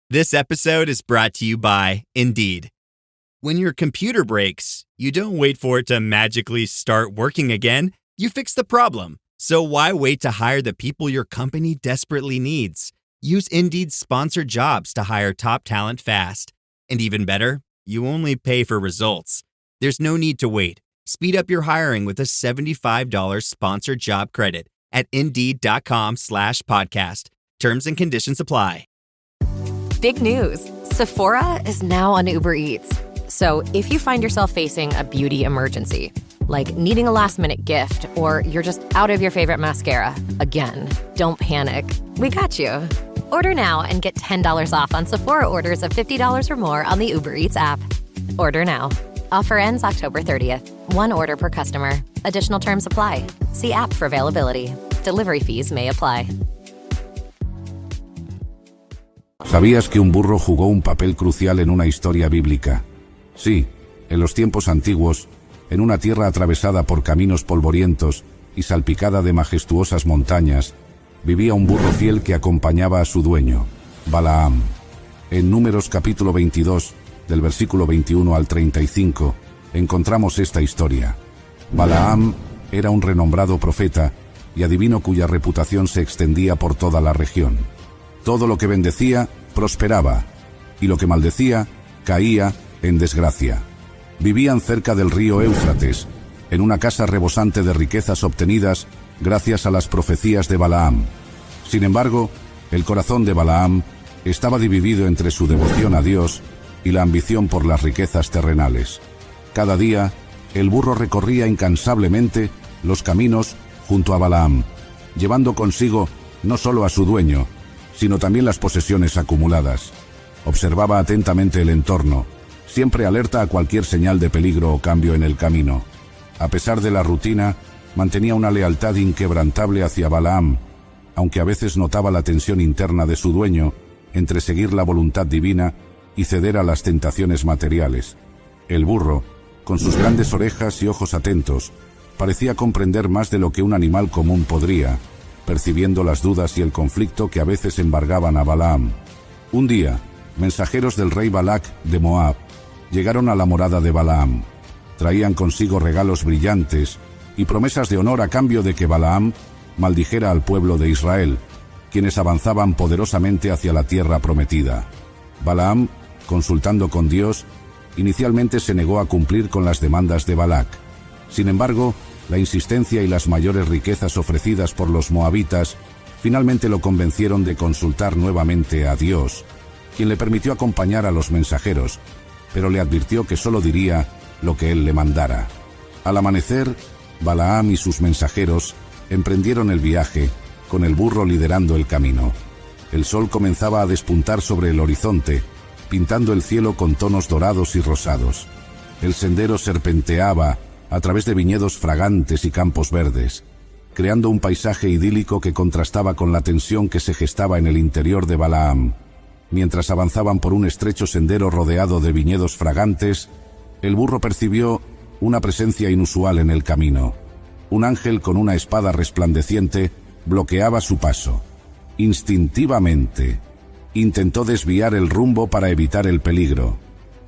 This episode is brought to you by Indeed. When your computer breaks, you don't wait for it to magically start working again. You fix the problem. So why wait to hire the people your company desperately needs? Use Indeed's sponsored jobs to hire top talent fast. And even better, you only pay for results. There's no need to wait. Speed up your hiring with a $75 sponsored job credit at Indeed.com/podcast. Terms and conditions apply. Big news. Sephora is now on Uber Eats. So if you find yourself facing a beauty emergency, like needing a last-minute gift, or you're just out of your favorite mascara, again, don't panic. We got you. Order now and get $10 off on Sephora orders of $50 or more on the Uber Eats app. Order now. Offer ends October 30th. One order per customer. Additional terms apply. See app for availability. Delivery fees may apply. ¿Sabías que un burro jugó un papel crucial en una historia bíblica? Sí, en los tiempos antiguos, en una tierra atravesada por caminos polvorientos y salpicada de majestuosas montañas, vivía un burro fiel que acompañaba a su dueño, Balaam. En Números capítulo 22, del versículo 21 al 35, encontramos esta historia. Balaam era un renombrado profeta y adivino cuya reputación se extendía por toda la región. Todo lo que bendecía, prosperaba, y lo que maldecía, caía en desgracia. Vivían cerca del río Éufrates, en una casa rebosante de riquezas obtenidas gracias a las profecías de Balaam. Sin embargo, el corazón de Balaam estaba dividido entre su devoción a Dios y la ambición por las riquezas terrenales. Cada día, el burro recorría incansablemente los caminos junto a Balaam, llevando consigo no solo a su dueño, sino también las posesiones acumuladas. Observaba atentamente el entorno, siempre alerta a cualquier señal de peligro o cambio en el camino. A pesar de la rutina, mantenía una lealtad inquebrantable hacia Balaam, aunque a veces notaba la tensión interna de su dueño entre seguir la voluntad divina y ceder a las tentaciones materiales. El burro, con sus grandes orejas y ojos atentos, parecía comprender más de lo que un animal común podría, percibiendo las dudas y el conflicto que a veces embargaban a Balaam. Un día, mensajeros del rey Balac de Moab llegaron a la morada de Balaam. Traían consigo regalos brillantes y promesas de honor a cambio de que Balaam maldijera al pueblo de Israel, quienes avanzaban poderosamente hacia la tierra prometida. Balaam, consultando con Dios, inicialmente se negó a cumplir con las demandas de Balac. Sin embargo, la insistencia y las mayores riquezas ofrecidas por los moabitas finalmente lo convencieron de consultar nuevamente a Dios, quien le permitió acompañar a los mensajeros, pero le advirtió que solo diría lo que él le mandara. Al amanecer, Balaam y sus mensajeros emprendieron el viaje, con el burro liderando el camino. El sol comenzaba a despuntar sobre el horizonte, pintando el cielo con tonos dorados y rosados. El sendero serpenteaba a través de viñedos fragantes y campos verdes, creando un paisaje idílico que contrastaba con la tensión que se gestaba en el interior de Balaam. Mientras avanzaban por un estrecho sendero rodeado de viñedos fragantes, el burro percibió una presencia inusual en el camino. Un ángel con una espada resplandeciente bloqueaba su paso. Instintivamente, intentó desviar el rumbo para evitar el peligro,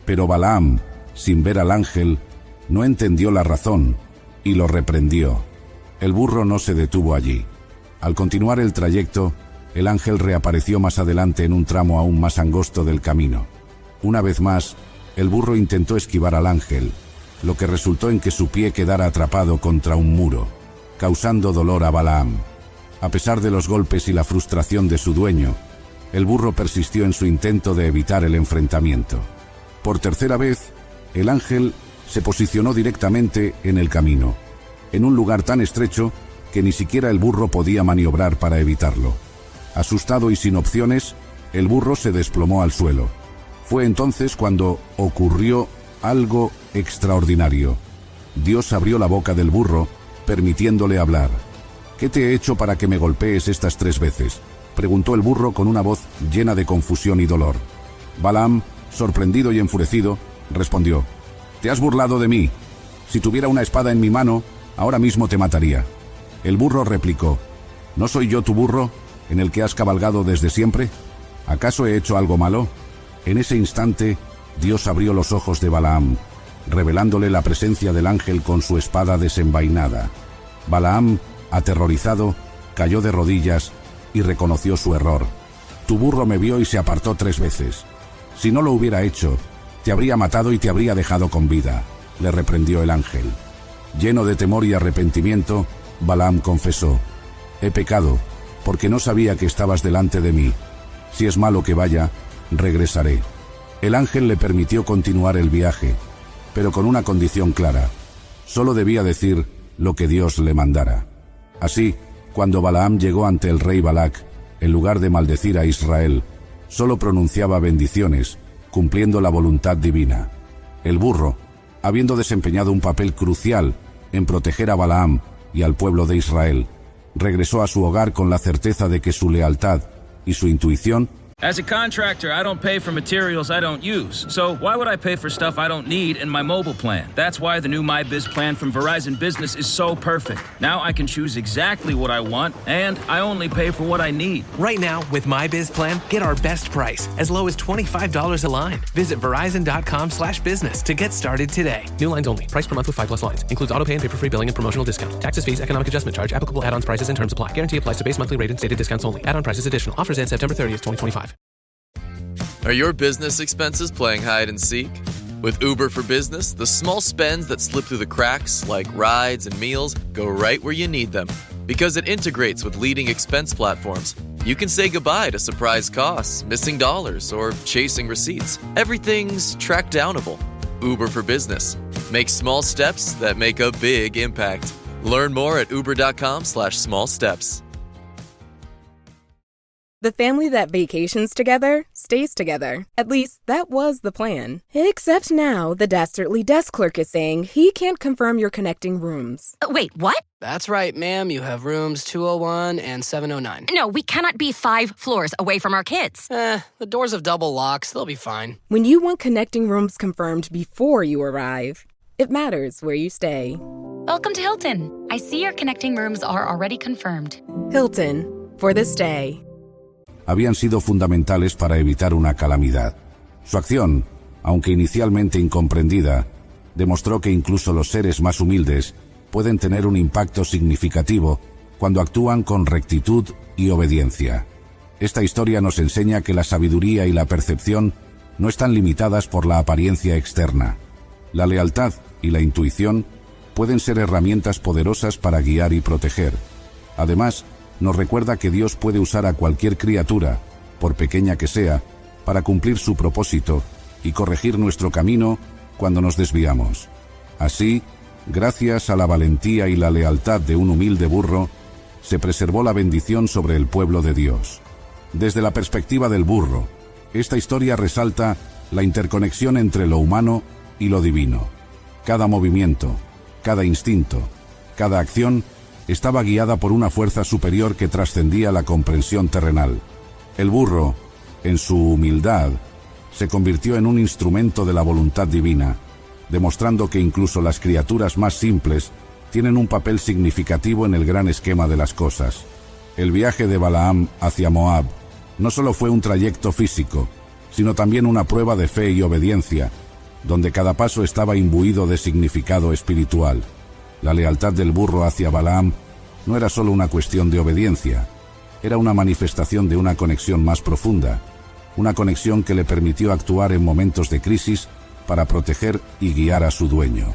pero Balaam, sin ver al ángel, no entendió la razón y lo reprendió. El burro no se detuvo allí. Al continuar el trayecto, el ángel reapareció más adelante en un tramo aún más angosto del camino. Una vez más, el burro intentó esquivar al ángel, lo que resultó en que su pie quedara atrapado contra un muro, causando dolor a Balaam. A pesar de los golpes y la frustración de su dueño, el burro persistió en su intento de evitar el enfrentamiento. Por tercera vez, el ángel se posicionó directamente en el camino, en un lugar tan estrecho que ni siquiera el burro podía maniobrar para evitarlo. Asustado y sin opciones, el burro se desplomó al suelo. Fue entonces cuando ocurrió algo extraordinario. Dios abrió la boca del burro, permitiéndole hablar. «¿Qué te he hecho para que me golpees estas 3 veces?», preguntó el burro con una voz llena de confusión y dolor. Balaam, sorprendido y enfurecido, respondió: «Te has burlado de mí. Si tuviera una espada en mi mano, ahora mismo te mataría». El burro replicó: «¿No soy yo tu burro, en el que has cabalgado desde siempre?». ¿Acaso he hecho algo malo? En ese instante, Dios abrió los ojos de Balaam, revelándole la presencia del ángel con su espada desenvainada. Balaam, aterrorizado, cayó de rodillas y reconoció su error. Tu burro me vio y se apartó 3 veces. Si no lo hubiera hecho, te habría matado y te habría dejado con vida, le reprendió el ángel. Lleno de temor y arrepentimiento, Balaam confesó: he pecado, porque no sabía que estabas delante de mí. Si es malo que vaya, regresaré. El ángel le permitió continuar el viaje, pero con una condición clara: solo debía decir lo que Dios le mandara. Así, cuando Balaam llegó ante el rey Balac, en lugar de maldecir a Israel, solo pronunciaba bendiciones, cumpliendo la voluntad divina. El burro, habiendo desempeñado un papel crucial en proteger a Balaam y al pueblo de Israel, regresó a su hogar con la certeza de que su lealtad y su intuición. As a contractor, I don't pay for materials I don't use. So why would I pay for stuff I don't need in my mobile plan? That's why the new MyBiz plan from Verizon Business is so perfect. Now I can choose exactly what I want, and I only pay for what I need. Right now, with MyBiz plan, get our best price, as low as $25 a line. Visit Verizon.com/business to get started today. New lines only. Price per month with 5+ lines. Includes auto pay and paper-free billing and promotional discount. Taxes, fees, economic adjustment charge. Applicable add-ons, prices, and terms apply. Guarantee applies to base monthly rate and stated discounts only. Add-on prices additional. Offers end September 30th, 2025. Are your business expenses playing hide and seek? With Uber for Business, the small spends that slip through the cracks, like rides and meals, go right where you need them. Because it integrates with leading expense platforms, you can say goodbye to surprise costs, missing dollars, or chasing receipts. Everything's track downable. Uber for Business. Make small steps that make a big impact. Learn more at uber.com/small steps. The family that vacations together stays together. At least, that was the plan. Except now, the Dastardly desk clerk is saying he can't confirm your connecting rooms. Wait, what? That's right, ma'am. You have rooms 201 and 709. No, we cannot be 5 floors away from our kids. The doors have double locks. They'll be fine. When you want connecting rooms confirmed before you arrive, it matters where you stay. Welcome to Hilton. I see your connecting rooms are already confirmed. Hilton, for this day. Habían sido fundamentales para evitar una calamidad. Su acción, aunque inicialmente incomprendida, demostró que incluso los seres más humildes pueden tener un impacto significativo cuando actúan con rectitud y obediencia. Esta historia nos enseña que la sabiduría y la percepción no están limitadas por la apariencia externa. La lealtad y la intuición pueden ser herramientas poderosas para guiar y proteger. Además, nos recuerda que Dios puede usar a cualquier criatura, por pequeña que sea, para cumplir su propósito y corregir nuestro camino cuando nos desviamos. Así, gracias a la valentía y la lealtad de un humilde burro, se preservó la bendición sobre el pueblo de Dios. Desde la perspectiva del burro, esta historia resalta la interconexión entre lo humano y lo divino. Cada movimiento, cada instinto, cada acción estaba guiada por una fuerza superior que trascendía la comprensión terrenal. El burro, en su humildad, se convirtió en un instrumento de la voluntad divina, demostrando que incluso las criaturas más simples tienen un papel significativo en el gran esquema de las cosas. El viaje de Balaam hacia Moab no solo fue un trayecto físico, sino también una prueba de fe y obediencia, donde cada paso estaba imbuido de significado espiritual. La lealtad del burro hacia Balaam no era solo una cuestión de obediencia, era una manifestación de una conexión más profunda, una conexión que le permitió actuar en momentos de crisis para proteger y guiar a su dueño.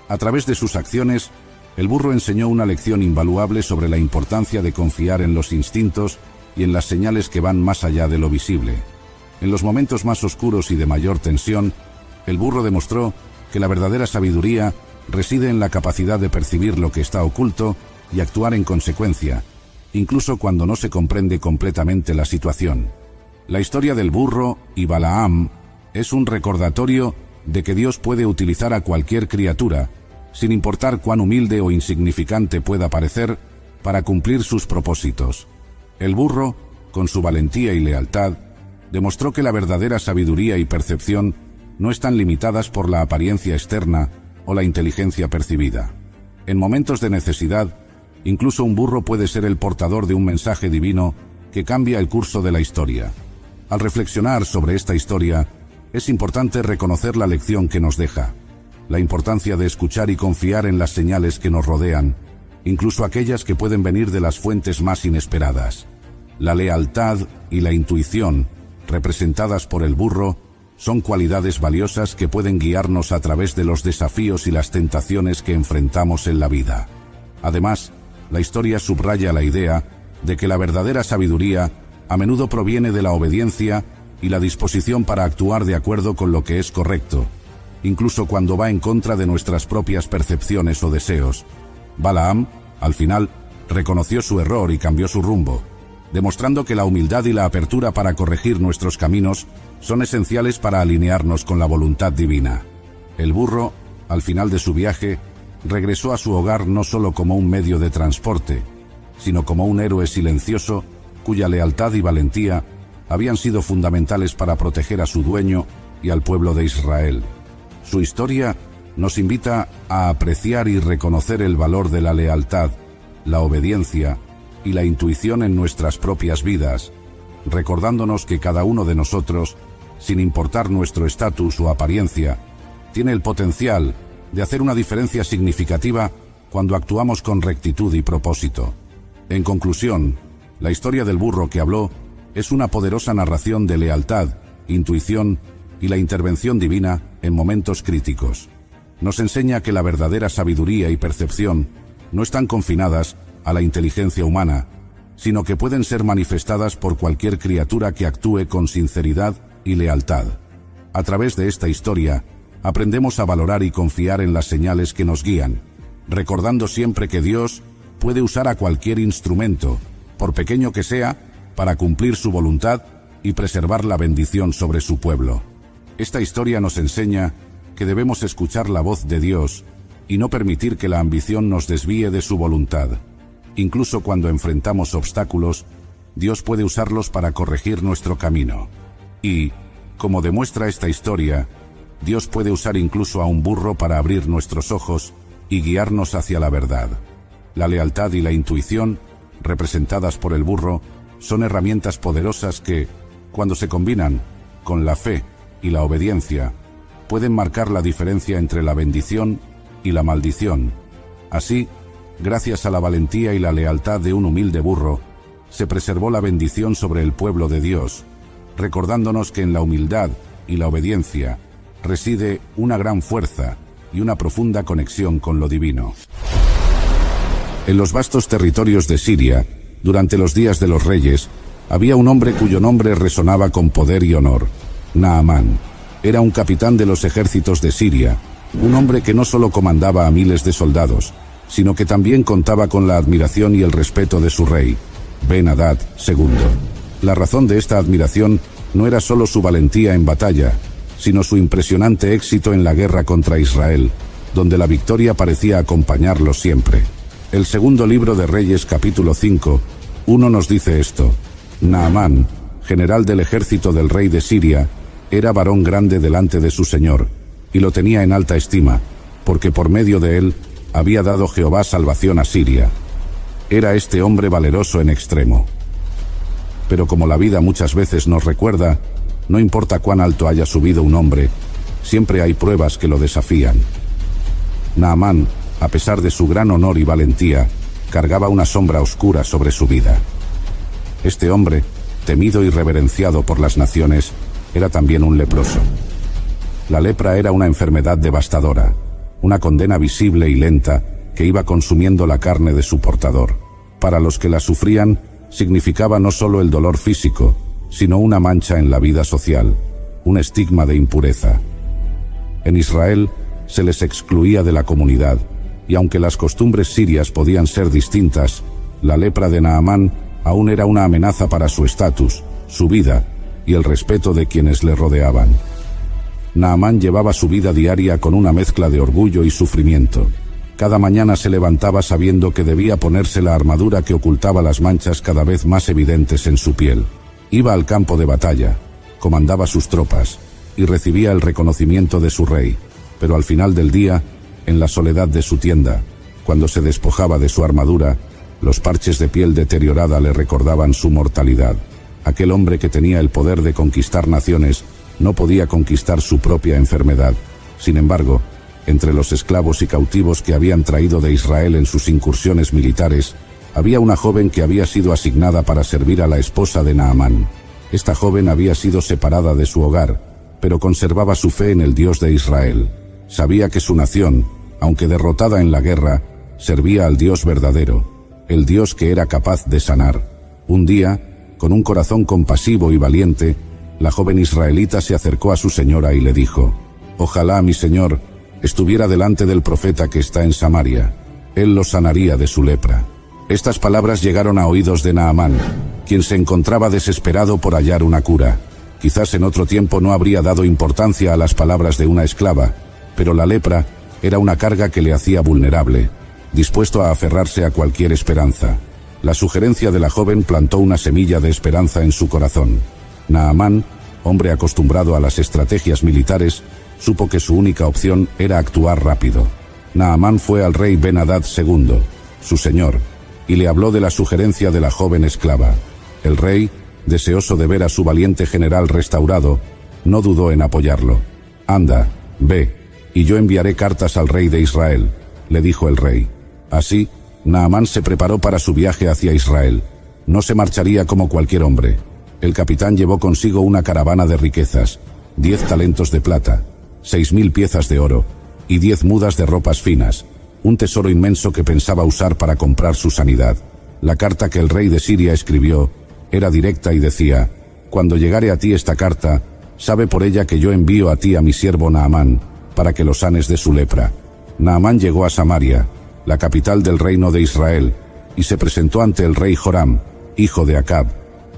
A través de sus acciones, el burro enseñó una lección invaluable sobre la importancia de confiar en los instintos y en las señales que van más allá de lo visible. En los momentos más oscuros y de mayor tensión, el burro demostró que la verdadera sabiduría reside en la capacidad de percibir lo que está oculto y actuar en consecuencia, incluso cuando no se comprende completamente la situación. La historia del burro y Balaam es un recordatorio de que Dios puede utilizar a cualquier criatura, sin importar cuán humilde o insignificante pueda parecer, para cumplir sus propósitos. El burro, con su valentía y lealtad, demostró que la verdadera sabiduría y percepción no están limitadas por la apariencia externa o la inteligencia percibida. En momentos de necesidad, incluso un burro puede ser el portador de un mensaje divino que cambia el curso de la historia. Al reflexionar sobre esta historia, es importante reconocer la lección que nos deja, la importancia de escuchar y confiar en las señales que nos rodean, incluso aquellas que pueden venir de las fuentes más inesperadas. La lealtad y la intuición, representadas por el burro, son cualidades valiosas que pueden guiarnos a través de los desafíos y las tentaciones que enfrentamos en la vida. Además, la historia subraya la idea de que la verdadera sabiduría a menudo proviene de la obediencia y la disposición para actuar de acuerdo con lo que es correcto, incluso cuando va en contra de nuestras propias percepciones o deseos. Balaam, al final, reconoció su error y cambió su rumbo, demostrando que la humildad y la apertura para corregir nuestros caminos son esenciales para alinearnos con la voluntad divina. El burro, al final de su viaje, regresó a su hogar no solo como un medio de transporte, sino como un héroe silencioso cuya lealtad y valentía habían sido fundamentales para proteger a su dueño y al pueblo de Israel. Su historia nos invita a apreciar y reconocer el valor de la lealtad, la obediencia y la intuición en nuestras propias vidas, recordándonos que cada uno de nosotros, sin importar nuestro estatus o apariencia, tiene el potencial de hacer una diferencia significativa cuando actuamos con rectitud y propósito. En conclusión, la historia del burro que habló es una poderosa narración de lealtad, intuición y la intervención divina en momentos críticos. Nos enseña que la verdadera sabiduría y percepción no están confinadas a la inteligencia humana, sino que pueden ser manifestadas por cualquier criatura que actúe con sinceridad y lealtad. A través de esta historia, aprendemos a valorar y confiar en las señales que nos guían, recordando siempre que Dios puede usar a cualquier instrumento, por pequeño que sea, para cumplir su voluntad y preservar la bendición sobre su pueblo. Esta historia nos enseña que debemos escuchar la voz de Dios y no permitir que la ambición nos desvíe de su voluntad. Incluso cuando enfrentamos obstáculos, Dios puede usarlos para corregir nuestro camino. Y, como demuestra esta historia, Dios puede usar incluso a un burro para abrir nuestros ojos y guiarnos hacia la verdad. La lealtad y la intuición, representadas por el burro, son herramientas poderosas que, cuando se combinan con la fe y la obediencia, pueden marcar la diferencia entre la bendición y la maldición. Así, gracias a la valentía y la lealtad de un humilde burro, se preservó la bendición sobre el pueblo de Dios, recordándonos que en la humildad y la obediencia reside una gran fuerza y una profunda conexión con lo divino. En los vastos territorios de Siria, durante los días de los reyes, había un hombre cuyo nombre resonaba con poder y honor: Naamán. Era un capitán de los ejércitos de Siria, un hombre que no solo comandaba a miles de soldados, sino que también contaba con la admiración y el respeto de su rey, Ben-Hadad II. La razón de esta admiración no era solo su valentía en batalla, sino su impresionante éxito en la guerra contra Israel, donde la victoria parecía acompañarlo siempre. El segundo libro de Reyes, capítulo 5, 1 nos dice esto: Naamán, general del ejército del rey de Siria, era varón grande delante de su señor, y lo tenía en alta estima, porque por medio de él había dado Jehová salvación a Siria. Era este hombre valeroso en extremo. Pero como la vida muchas veces nos recuerda, no importa cuán alto haya subido un hombre, siempre hay pruebas que lo desafían. Naamán, a pesar de su gran honor y valentía, cargaba una sombra oscura sobre su vida. Este hombre, temido y reverenciado por las naciones, era también un leproso. La lepra era una enfermedad devastadora, una condena visible y lenta que iba consumiendo la carne de su portador. Para los que la sufrían, significaba no solo el dolor físico, sino una mancha en la vida social, un estigma de impureza. En Israel se les excluía de la comunidad, y aunque las costumbres sirias podían ser distintas, la lepra de Naamán aún era una amenaza para su estatus, su vida y el respeto de quienes le rodeaban. Naamán llevaba su vida diaria con una mezcla de orgullo y sufrimiento. Cada mañana se levantaba sabiendo que debía ponerse la armadura que ocultaba las manchas cada vez más evidentes en su piel. Iba al campo de batalla, comandaba sus tropas y recibía el reconocimiento de su rey, pero al final del día, en la soledad de su tienda, cuando se despojaba de su armadura, los parches de piel deteriorada le recordaban su mortalidad. Aquel hombre que tenía el poder de conquistar naciones no podía conquistar su propia enfermedad. Sin embargo, entre los esclavos y cautivos que habían traído de Israel en sus incursiones militares, había una joven que había sido asignada para servir a la esposa de Naamán. Esta joven había sido separada de su hogar, pero conservaba su fe en el Dios de Israel. Sabía que su nación, aunque derrotada en la guerra, servía al Dios verdadero, el Dios que era capaz de sanar. Un día, con un corazón compasivo y valiente, la joven israelita se acercó a su señora y le dijo: «Ojalá mi señor estuviera delante del profeta que está en Samaria. Él lo sanaría de su lepra». Estas palabras llegaron a oídos de Naamán, quien se encontraba desesperado por hallar una cura. Quizás en otro tiempo no habría dado importancia a las palabras de una esclava, pero la lepra era una carga que le hacía vulnerable, dispuesto a aferrarse a cualquier esperanza. La sugerencia de la joven plantó una semilla de esperanza en su corazón. Naamán, hombre acostumbrado a las estrategias militares, supo que su única opción era actuar rápido. Naamán fue al rey Ben-Hadad II, su señor, y le habló de la sugerencia de la joven esclava. El rey, deseoso de ver a su valiente general restaurado, no dudó en apoyarlo. «Anda, ve, y yo enviaré cartas al rey de Israel», le dijo el rey. Así, Naamán se preparó para su viaje hacia Israel. No se marcharía como cualquier hombre. El capitán llevó consigo una caravana de riquezas, 10 talentos de plata, 6.000 piezas de oro y 10 mudas de ropas finas, un tesoro inmenso que pensaba usar para comprar su sanidad. La carta que el rey de Siria escribió era directa y decía: «Cuando llegare a ti esta carta, sabe por ella que yo envío a ti a mi siervo Naamán, para que lo sanes de su lepra». Naamán llegó a Samaria, la capital del reino de Israel, y se presentó ante el rey Joram, hijo de Acab.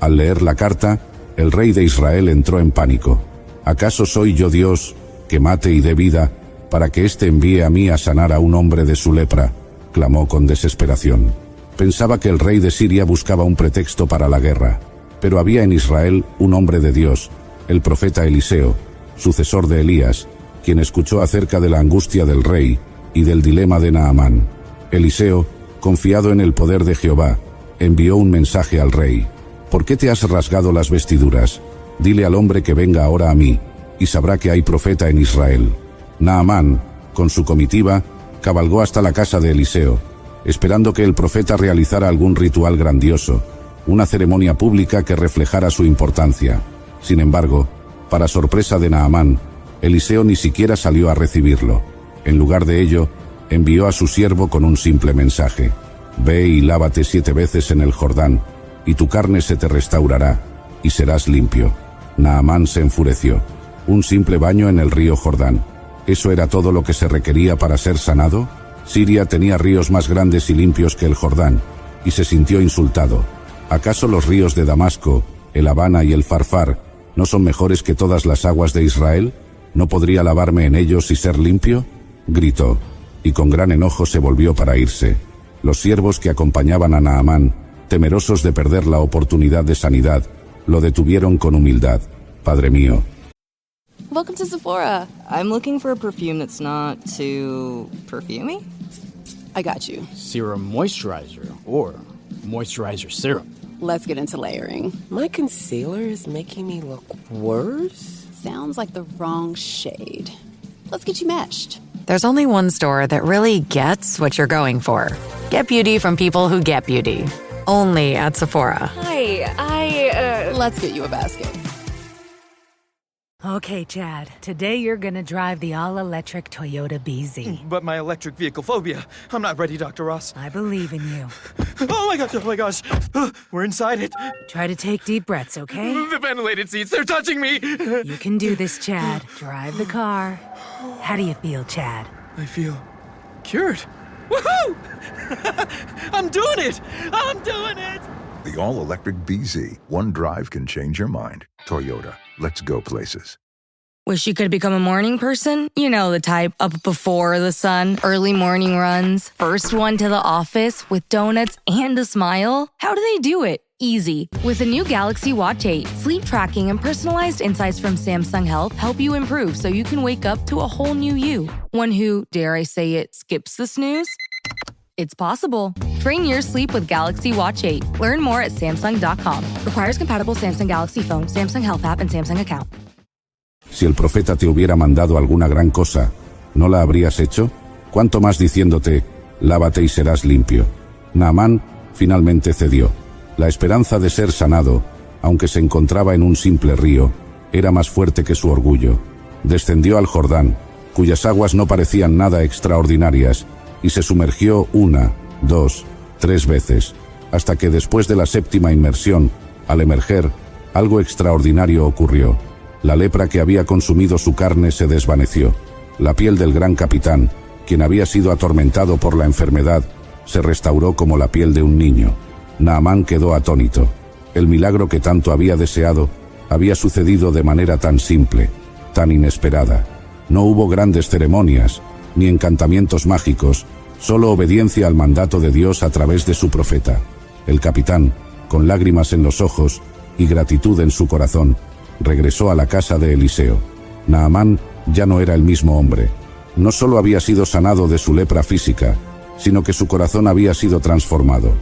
Al leer la carta, el rey de Israel entró en pánico. «¿Acaso soy yo Dios, que mate y dé vida, para que éste envíe a mí a sanar a un hombre de su lepra?», clamó con desesperación. Pensaba que el rey de Siria buscaba un pretexto para la guerra, pero había en Israel un hombre de Dios, el profeta Eliseo, sucesor de Elías, quien escuchó acerca de la angustia del rey y del dilema de Naamán. Eliseo, confiado en el poder de Jehová, envió un mensaje al rey: «¿Por qué te has rasgado las vestiduras? Dile al hombre que venga ahora a mí, y sabrá que hay profeta en Israel». Naamán, con su comitiva, cabalgó hasta la casa de Eliseo, esperando que el profeta realizara algún ritual grandioso, una ceremonia pública que reflejara su importancia. Sin embargo, para sorpresa de Naamán, Eliseo ni siquiera salió a recibirlo. En lugar de ello, envió a su siervo con un simple mensaje: «Ve y lávate 7 veces en el Jordán, y tu carne se te restaurará, y serás limpio». Naamán se enfureció. ¿Un simple baño en el río Jordán? ¿Eso era todo lo que se requería para ser sanado? Siria tenía ríos más grandes y limpios que el Jordán, y se sintió insultado. ¿Acaso los ríos de Damasco, el Habana y el Farfar no son mejores que todas las aguas de Israel? ¿No podría lavarme en ellos y ser limpio?», gritó, y con gran enojo se volvió para irse. Los siervos que acompañaban a Naamán, temerosos de perder la oportunidad de sanidad, lo detuvieron con humildad. «Padre mío». Welcome to Sephora. I'm looking for a perfume that's not too perfumey. I got you. Serum moisturizer or moisturizer serum. Let's get into layering. My concealer is making me look worse. Sounds like the wrong shade. Let's get you matched. There's only one store that really gets what you're going for. Get beauty from people who get beauty. Only at Sephora. Hi, Let's get you a basket. Okay, Chad. Today you're gonna drive the all-electric Toyota BZ. But my electric vehicle phobia. I'm not ready, Dr. Ross. I believe in you. Oh my gosh. We're inside it. Try to take deep breaths, okay? The ventilated seats, they're touching me. You can do this, Chad. Drive the car. How do you feel, Chad? I feel cured. Woohoo! I'm doing it! I'm doing it! The all-electric BZ. One drive can change your mind. Toyota. Let's go places. Wish you could become a morning person? You know the type, up before the sun, early morning runs, first one to the office with donuts and a smile. How do they do it? Easy. With the new Galaxy Watch 8, sleep tracking and personalized insights from Samsung Health help you improve so you can wake up to a whole new you. One who, dare I say it, skips the snooze? It's possible. Train your sleep with Galaxy Watch 8. Learn more at Samsung.com. Requires compatible Samsung Galaxy phone, Samsung Health app, and Samsung account. Si el profeta te hubiera mandado alguna gran cosa, ¿no la habrías hecho? Cuanto más diciéndote, lávate y serás limpio. Naamán finalmente cedió. La esperanza de ser sanado, aunque se encontraba en un simple río, era más fuerte que su orgullo. Descendió al Jordán, cuyas aguas no parecían nada extraordinarias, y se sumergió 1, 2, 3 veces, hasta que después de la 7ª inmersión, al emerger, algo extraordinario ocurrió. La lepra que había consumido su carne se desvaneció. La piel del gran capitán, quien había sido atormentado por la enfermedad, se restauró como la piel de un niño. Naamán quedó atónito. El milagro que tanto había deseado había sucedido de manera tan simple, tan inesperada. No hubo grandes ceremonias, ni encantamientos mágicos, solo obediencia al mandato de Dios a través de su profeta. El capitán, con lágrimas en los ojos y gratitud en su corazón, regresó a la casa de Eliseo. Naamán ya no era el mismo hombre. No solo había sido sanado de su lepra física, sino que su corazón había sido transformado.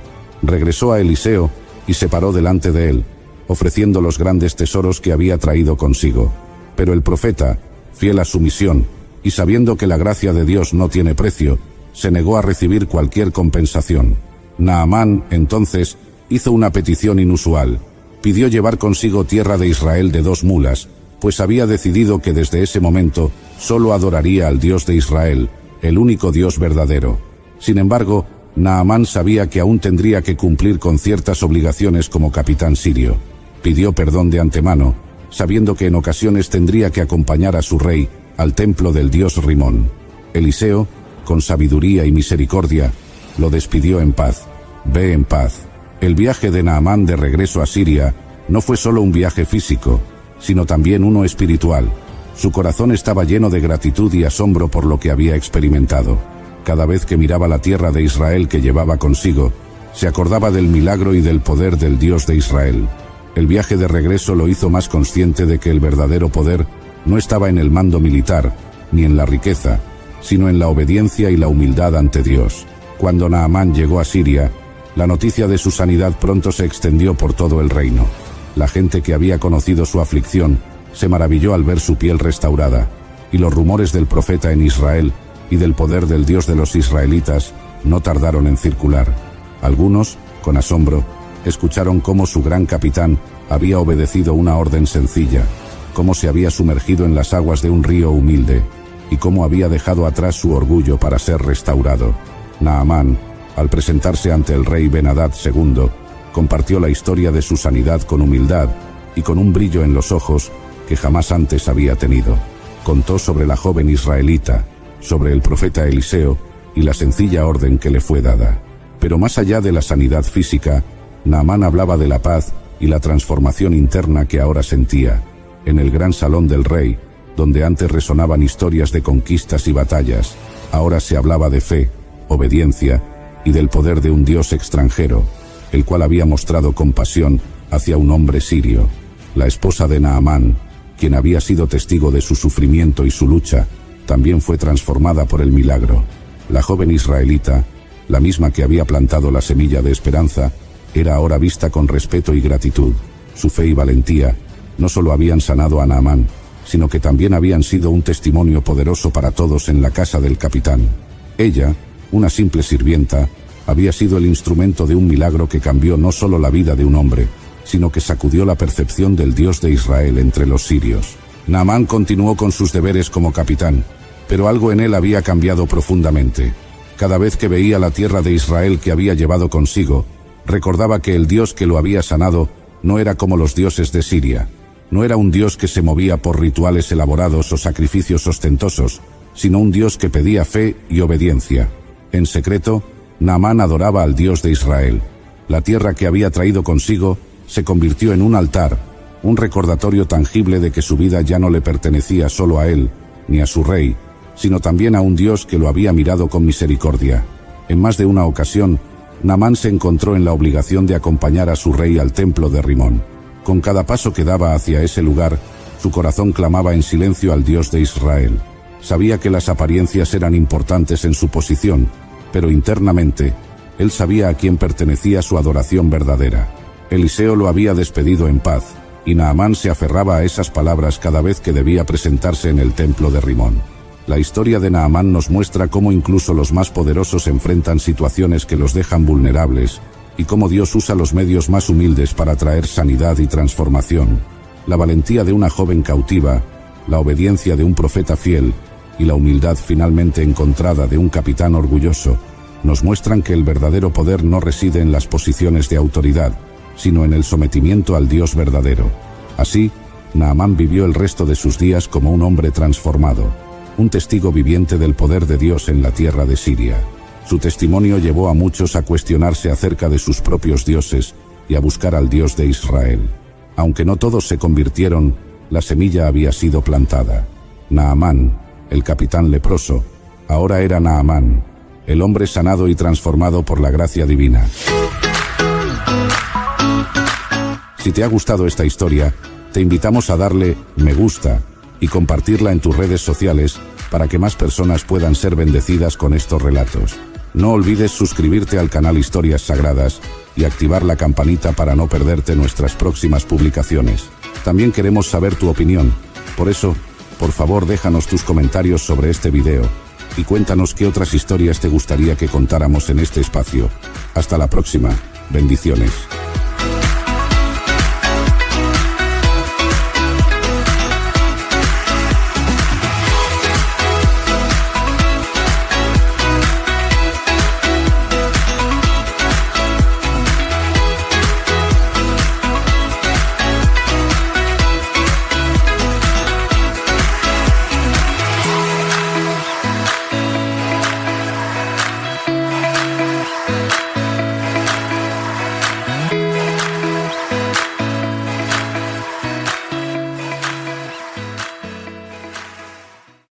Regresó a Eliseo y se paró delante de él, ofreciendo los grandes tesoros que había traído consigo. Pero el profeta, fiel a su misión, y sabiendo que la gracia de Dios no tiene precio, se negó a recibir cualquier compensación. Naamán, entonces, hizo una petición inusual. Pidió llevar consigo tierra de Israel de 2 mulas, pues había decidido que desde ese momento solo adoraría al Dios de Israel, el único Dios verdadero. Sin embargo, Naamán sabía que aún tendría que cumplir con ciertas obligaciones como capitán sirio. Pidió perdón de antemano, sabiendo que en ocasiones tendría que acompañar a su rey al templo del dios Rimón. Eliseo, con sabiduría y misericordia, lo despidió en paz. Ve en paz. El viaje de Naamán de regreso a Siria no fue solo un viaje físico, sino también uno espiritual. Su corazón estaba lleno de gratitud y asombro por lo que había experimentado. Cada vez que miraba la tierra de Israel que llevaba consigo, se acordaba del milagro y del poder del Dios de Israel. El viaje de regreso lo hizo más consciente de que el verdadero poder no estaba en el mando militar, ni en la riqueza, sino en la obediencia y la humildad ante Dios. Cuando Naamán llegó a Siria, la noticia de su sanidad pronto se extendió por todo el reino. La gente que había conocido su aflicción se maravilló al ver su piel restaurada, y los rumores del profeta en Israel y del poder del Dios de los israelitas no tardaron en circular. Algunos, con asombro, escucharon cómo su gran capitán había obedecido una orden sencilla, cómo se había sumergido en las aguas de un río humilde, y cómo había dejado atrás su orgullo para ser restaurado. Naamán, al presentarse ante el rey Ben-Hadad II, compartió la historia de su sanidad con humildad y con un brillo en los ojos que jamás antes había tenido. Contó sobre la joven israelita, sobre el profeta Eliseo y la sencilla orden que le fue dada. Pero más allá de la sanidad física, Naamán hablaba de la paz y la transformación interna que ahora sentía. En el gran salón del rey, donde antes resonaban historias de conquistas y batallas, ahora se hablaba de fe, obediencia y del poder de un Dios extranjero, el cual había mostrado compasión hacia un hombre sirio. La esposa de Naamán, quien había sido testigo de su sufrimiento y su lucha, también fue transformada por el milagro. La joven israelita, la misma que había plantado la semilla de esperanza, era ahora vista con respeto y gratitud. Su fe y valentía no solo habían sanado a Naamán, sino que también habían sido un testimonio poderoso para todos en la casa del capitán. Ella, una simple sirvienta, había sido el instrumento de un milagro que cambió no solo la vida de un hombre, sino que sacudió la percepción del Dios de Israel entre los sirios. Naamán continuó con sus deberes como capitán, pero algo en él había cambiado profundamente. Cada vez que veía la tierra de Israel que había llevado consigo, recordaba que el Dios que lo había sanado no era como los dioses de Siria. No era un Dios que se movía por rituales elaborados o sacrificios ostentosos, sino un Dios que pedía fe y obediencia. En secreto, Naamán adoraba al Dios de Israel. La tierra que había traído consigo se convirtió en un altar, un recordatorio tangible de que su vida ya no le pertenecía solo a él, ni a su rey, sino también a un Dios que lo había mirado con misericordia. En más de una ocasión, Naamán se encontró en la obligación de acompañar a su rey al templo de Rimón. Con cada paso que daba hacia ese lugar, su corazón clamaba en silencio al Dios de Israel. Sabía que las apariencias eran importantes en su posición, pero internamente, él sabía a quién pertenecía su adoración verdadera. Eliseo lo había despedido en paz, y Naamán se aferraba a esas palabras cada vez que debía presentarse en el templo de Rimón. La historia de Naamán nos muestra cómo incluso los más poderosos enfrentan situaciones que los dejan vulnerables, y cómo Dios usa los medios más humildes para traer sanidad y transformación. La valentía de una joven cautiva, la obediencia de un profeta fiel, y la humildad finalmente encontrada de un capitán orgulloso, nos muestran que el verdadero poder no reside en las posiciones de autoridad, sino en el sometimiento al Dios verdadero. Así, Naamán vivió el resto de sus días como un hombre transformado, un testigo viviente del poder de Dios en la tierra de Siria. Su testimonio llevó a muchos a cuestionarse acerca de sus propios dioses y a buscar al Dios de Israel. Aunque no todos se convirtieron, la semilla había sido plantada. Naamán, el capitán leproso, ahora era Naamán, el hombre sanado y transformado por la gracia divina. Si te ha gustado esta historia, te invitamos a darle me gusta y compartirla en tus redes sociales para que más personas puedan ser bendecidas con estos relatos. No olvides suscribirte al canal Historias Sagradas y activar la campanita para no perderte nuestras próximas publicaciones. También queremos saber tu opinión, por eso, por favor déjanos tus comentarios sobre este video y cuéntanos qué otras historias te gustaría que contáramos en este espacio. Hasta la próxima. Bendiciones.